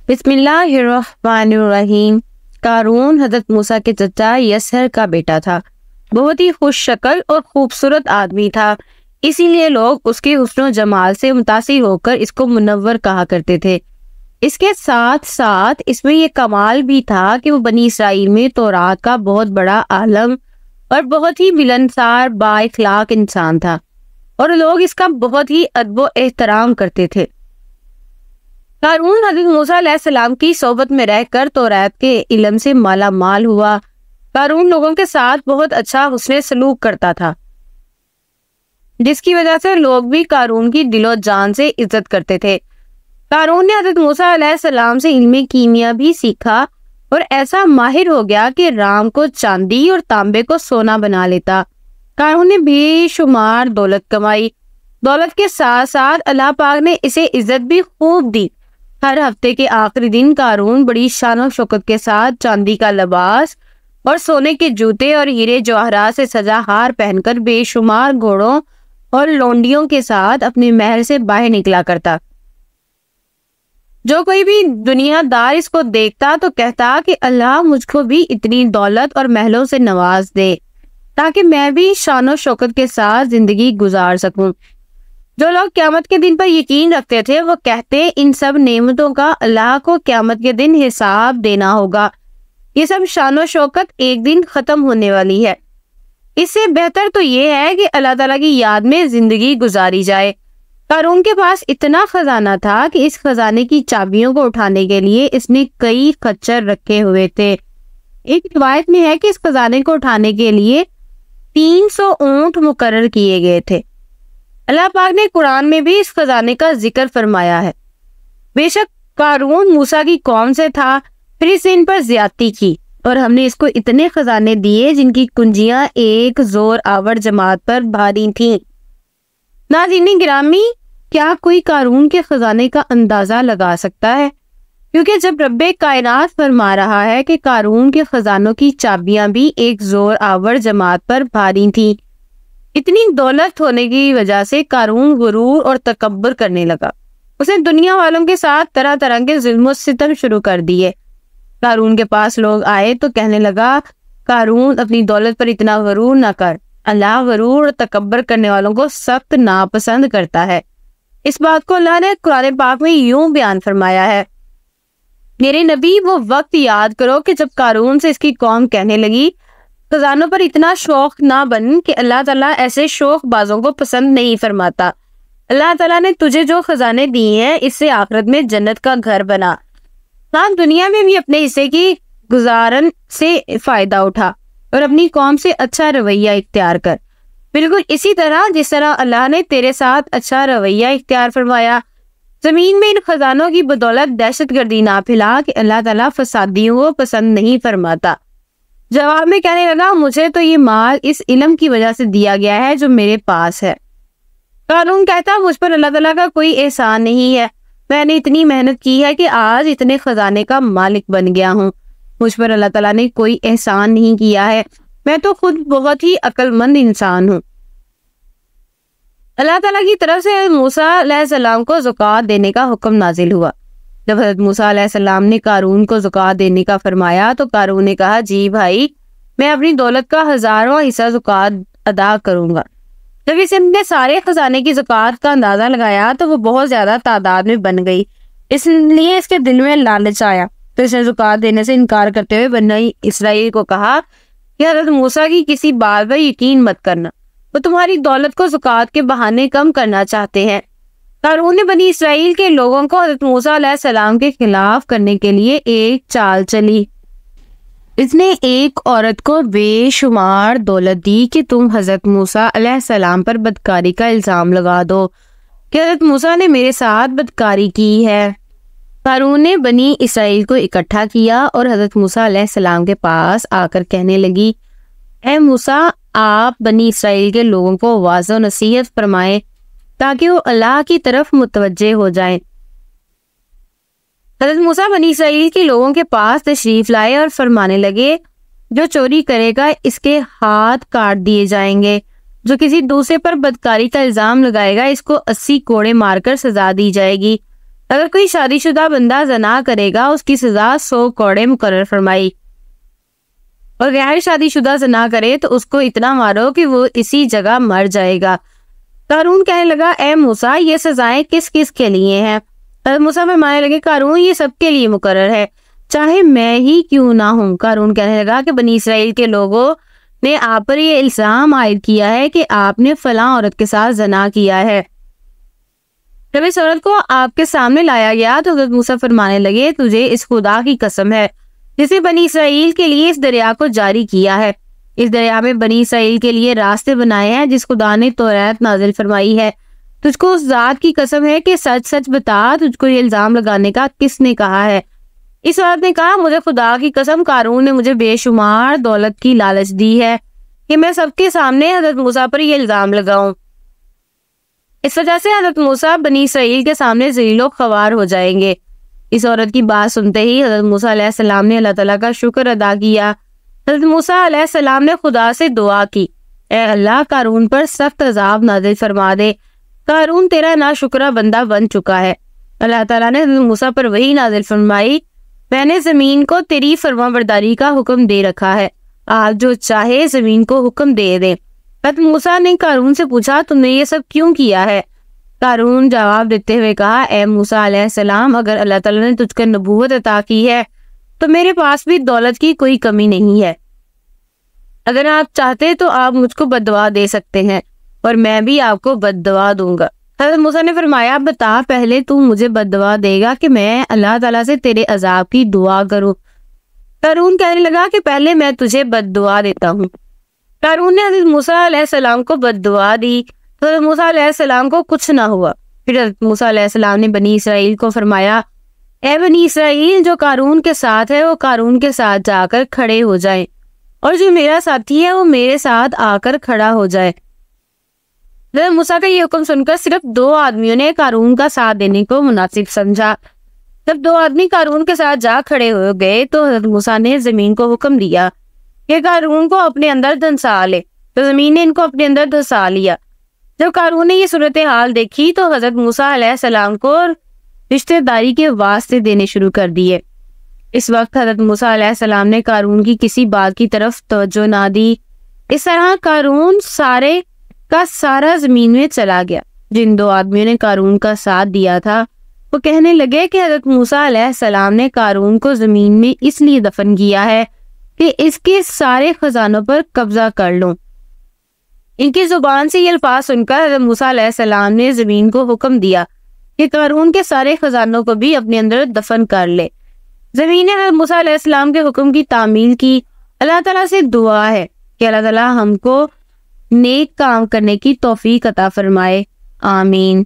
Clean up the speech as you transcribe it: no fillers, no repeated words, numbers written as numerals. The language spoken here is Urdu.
بسم اللہ الرحمن الرحیم۔ قارون حضرت موسیٰ کے چچا یسہر کا بیٹا تھا۔ بہت ہی خوش شکل اور خوبصورت آدمی تھا، اسی لیے لوگ اس کے حسن و جمال سے متاثر ہو کر اس کو منور کہا کرتے تھے۔ اس کے ساتھ ساتھ اس میں یہ کمال بھی تھا کہ وہ بنی اسرائیل میں تورات کا بہت بڑا عالم اور بہت ہی ملنسار با اخلاق انسان تھا، اور لوگ اس کا بہت ہی ادب و احترام کرتے تھے۔ قارون حضرت موسیٰ علیہ السلام کی صحبت میں رہ کر تورات کے علم سے مالا مال ہوا۔ قارون لوگوں کے ساتھ بہت اچھا حسن سلوک کرتا تھا، جس کی وجہ سے لوگ بھی قارون کی دل و جان سے عزت کرتے تھے۔ قارون نے حضرت موسیٰ علیہ السلام سے علم کیمیا بھی سیکھا اور ایسا ماہر ہو گیا کہ رام کو چاندی اور تانبے کو سونا بنا لیتا۔ قارون نے بے شمار دولت کمائی۔ دولت کے ساتھ ساتھ اللہ پاک نے اسے عزت بھی خوب دی۔ ہر ہفتے کے آخری دن قارون بڑی شان و شوکت کے ساتھ چاندی کا لباس اور سونے کے جوتے اور ہیرے جواہرات سے سجا ہار پہن کر بے شمار گھوڑوں اور لونڈیوں کے ساتھ اپنے محل سے باہر نکلا کرتا۔ جو کوئی بھی دنیا دار اس کو دیکھتا تو کہتا کہ اللہ مجھ کو بھی اتنی دولت اور محلوں سے نواز دے تاکہ میں بھی شان و شوکت کے ساتھ زندگی گزار سکوں۔ جو لوگ قیامت کے دن پر یقین رکھتے تھے وہ کہتے ان سب نعمتوں کا اللہ کو قیامت کے دن حساب دینا ہوگا۔ یہ سب شان و شوکت ایک دن ختم ہونے والی ہے، اس سے بہتر تو یہ ہے کہ اللہ تعالیٰ کی یاد میں زندگی گزاری جائے۔ قارون کے پاس اتنا خزانہ تھا کہ اس خزانے کی چابیوں کو اٹھانے کے لیے اس نے کئی خچر رکھے ہوئے تھے۔ ایک روایت میں ہے کہ اس خزانے کو اٹھانے کے لیے 300 اونٹ مقرر کیے گئے تھے۔ اللہ پاک نے قرآن میں بھی اس خزانے کا ذکر فرمایا ہے۔ بے شک قارون موسیٰ کی قوم سے تھا، پھر اس نے ان پر زیادتی کی اور ہم نے اس کو اتنے خزانے دیے جن کی کنجیاں ایک زور آور جماعت پر بھاری تھیں۔ ناظرین گرامی، کیا کوئی قارون کے خزانے کا اندازہ لگا سکتا ہے؟ کیونکہ جب رب کائنات فرما رہا ہے کہ قارون کے خزانوں کی چابیاں بھی ایک زور آور جماعت پر بھاری تھیں، اتنی دولت ہونے کی وجہ سے قارون غرور اور تکبر کرنے لگا۔ اس نے دنیا والوں کے ساتھ طرح طرح کے ظلم و ستم شروع کر دیے۔ قارون کے پاس لوگ آئے تو کہنے لگا، قارون اپنی دولت پر اتنا غرور نہ کر، اللہ غرور اور تکبر کرنے والوں کو سخت ناپسند کرتا ہے۔ اس بات کو اللہ نے قرآن پاک میں یوں بیان فرمایا ہے، میرے نبی وہ وقت یاد کرو کہ جب قارون سے اس کی قوم کہنے لگی، خزانوں پر اتنا شوق نہ بن کہ اللہ تعالیٰ ایسے شوق بازوں کو پسند نہیں فرماتا۔ اللہ تعالیٰ نے تجھے جو خزانے دیے ہیں اس سے آخرت میں جنت کا گھر بنا، ہاں دنیا میں بھی اپنے حصے کی گزارن سے فائدہ اٹھا اور اپنی قوم سے اچھا رویہ اختیار کر، بالکل اسی طرح جس طرح اللہ نے تیرے ساتھ اچھا رویہ اختیار فرمایا۔ زمین میں ان خزانوں کی بدولت دہشت گردی نہ پھیلا کہ اللہ تعالیٰ فسادیوں کو پسند نہیں فرماتا۔ جواب میں کہنے لگا، مجھے تو یہ مال اس علم کی وجہ سے دیا گیا ہے جو میرے پاس ہے۔ قارون کہتا، مجھ پر اللہ تعالیٰ کا کوئی احسان نہیں ہے، میں نے اتنی محنت کی ہے کہ آج اتنے خزانے کا مالک بن گیا ہوں، مجھ پر اللہ تعالیٰ نے کوئی احسان نہیں کیا ہے، میں تو خود بہت ہی عقل مند انسان ہوں۔ اللہ تعالیٰ کی طرف سے موسیٰ علیہ السلام کو زکوٰۃ دینے کا حکم نازل ہوا۔ جب حضرت موسیٰ علیہ السلام نے قارون کو زکوٰۃ دینے کا فرمایا تو قارون نے کہا، جی بھائی، میں اپنی دولت کا 1000واں حصہ زکوٰۃ ادا کروں گا۔ جب اس نے سارے خزانے کی زکوٰۃ کا اندازہ لگایا تو وہ بہت زیادہ تعداد میں بن گئی، اس لیے اس کے دل میں لالچ آیا تو اس نے زکوٰۃ دینے سے انکار کرتے ہوئے بنی اسرائیل کو کہا کہ حضرت موسیٰ کی کسی بات پر یقین مت کرنا، وہ تمہاری دولت کو زکوٰۃ کے بہانے کم کرنا چاہتے ہیں۔ قارون نے بنی اسرائیل کے لوگوں کو حضرت موسیٰ علیہ السلام کے خلاف کرنے کے لیے ایک چال چلی۔ اس نے ایک عورت کو بے شمار دولت دی کہ تم حضرت موسیٰ علیہ السلام پر بدکاری کا الزام لگا دو کہ حضرت موسیٰ نے میرے ساتھ بدکاری کی ہے۔ قارون نے بنی اسرائیل کو اکٹھا کیا اور حضرت موسیٰ علیہ السلام کے پاس آ کر کہنے لگی، اے موسیٰ، آپ بنی اسرائیل کے لوگوں کو واضح و نصیحت فرمائیں تاکہ وہ اللہ کی طرف متوجہ ہو جائیں۔ حضرت موسیٰ بنی اسرائیل کے لوگوں کے پاس تشریف لائے اور فرمانے لگے، جو چوری کرے گا اس کے ہاتھ کاٹ دیے جائیں گے، جو کسی دوسرے پر بدکاری کا الزام لگائے گا اس کو 80 کوڑے مار کر سزا دی جائے گی۔ اگر کوئی شادی شدہ بندہ زنا کرے گا اس کی سزا 100 کوڑے مقرر فرمائی، اور غیر شادی شدہ زنا کرے تو اس کو اتنا مارو کہ وہ اسی جگہ مر جائے گا۔ قارون کہنے لگا اے موسیٰ یہ سزائیں کس کس کے لیے ہیں؟ حضرت موسیٰ فرمانے لگے قارون یہ سب کے لیے مقرر ہے، چاہے میں ہی کیوں نہ ہوں۔ قارون کہنے لگا کہ بنی اسرائیل کے لوگوں نے آپ پر یہ الزام عائد کیا ہے کہ آپ نے فلاں عورت کے ساتھ زنا کیا ہے۔ جب اس عورت کو آپ کے سامنے لایا گیا تو حضرت موسیٰ فرمانے لگے تجھے اس خدا کی قسم ہے جس نے بنی اسرائیل کے لیے اس دریا کو جاری کیا ہے، اس دریا میں بنی اسرائیل کے لیے راستے بنائے ہیں جس خدا نے توریت نازل فرمائی ہے، تجھ کو اس ذات کی قسم ہے کہ سچ سچ بتا تجھ کو یہ الزام لگانے کا کس نے کہا ہے؟ اس عورت نے کہا مجھے خدا کی قسم قارون نے مجھے بے شمار دولت کی لالچ دی ہے کہ میں سب کے سامنے حضرت موسیٰ پر یہ الزام لگاؤں، اس وجہ سے حضرت موسیٰ بنی اسرائیل کے سامنے ذلیل و خوار ہو جائیں گے۔ اس عورت کی بات سنتے ہی حضرت موسیٰ علیہ السلام نے اللہ تعالیٰ کا شکر ادا کیا۔ حضرت موسیٰ علیہ السلام نے خدا سے دعا کی اے اللہ قارون پر سخت عذاب نازل فرما دے، قارون تیرا ناشکرہ بندہ بن چکا ہے۔ اللہ تعالیٰ نے حضرت موسیٰ پر وحی نازل فرمائی میں نے زمین کو تیری فرما برداری کا حکم دے رکھا ہے، آج جو چاہے زمین کو حکم دے دے۔ حضرت موسیٰ نے قارون سے پوچھا تم نے یہ سب کیوں کیا ہے؟ قارون جواب دیتے ہوئے کہا اے موسیٰ علیہ السلام اگر اللہ تعالیٰ نے تجھ کو نبوت عطا کی ہے تو میرے پاس بھی دولت کی کوئی کمی نہیں ہے، اگر آپ چاہتے تو آپ مجھ کو بد دعا دے سکتے ہیں اور میں بھی آپ کو بد دعا دوں گا۔ حضرت موسیٰ نے فرمایا بتا پہلے تو مجھے بد دعا دے گا کہ میں اللہ تعالیٰ سے تیرے عذاب کی دعا کروں؟ قارون کہنے لگا کہ پہلے میں تجھے بد دعا دیتا ہوں۔ قارون نے حضرت موسیٰ علیہ السلام کو بد دعا دی تو حضرت موسیٰ علیہ السلام کو کچھ نہ ہوا۔ پھر حضرت موسیٰ علیہ السلام نے بنی اسرائیل کو فرمایا اے بنی اسرائیل جو قارون کے ساتھ ہے وہ قارون کے ساتھ جا کر کھڑے ہو جائیں، اور جو میرا ساتھی ہے وہ میرے ساتھ آ کر کھڑا ہو جائے۔ حضرت موسیٰ کا یہ حکم سن کر صرف 2 آدمیوں نے قارون کا ساتھ دینے کو مناسب سمجھا۔ جب 2 آدمی قارون کے ساتھ جا کھڑے ہو گئے تو حضرت موسیٰ نے زمین کو حکم دیا کہ قارون کو اپنے اندر دھنسا لے، تو زمین نے ان کو اپنے اندر دھنسا لیا۔ جب قارون نے یہ صورتحال دیکھی تو حضرت موسیٰ علیہ السلام کو رشتہ داری کے واسطے دینے شروع کر دیے۔ اس وقت حضرت موسیٰ علیہ السلام نے قارون کی کسی بات کی طرف توجہ نہ دی۔ اس طرح قارون سارے کا سارا زمین میں چلا گیا۔ جن 2 آدمیوں نے قارون کا ساتھ دیا تھا وہ کہنے لگے کہ حضرت موسیٰ علیہ السلام نے قارون کو زمین میں اس لیے دفن کیا ہے کہ اس کے سارے خزانوں پر قبضہ کر لوں۔ ان کی زبان سے یہ الفاظ سن کر حضرت موسیٰ علیہ السلام نے زمین کو حکم دیا کہ قارون کے سارے خزانوں کو بھی اپنے اندر دفن کر لے۔ زمین نے حضرت موسیٰ علیہ السلام کے حکم کی تعمیل کی۔ اللہ تعالیٰ سے دعا ہے کہ اللہ تعالیٰ ہم کو نیک کام کرنے کی توفیق عطا فرمائے، آمین۔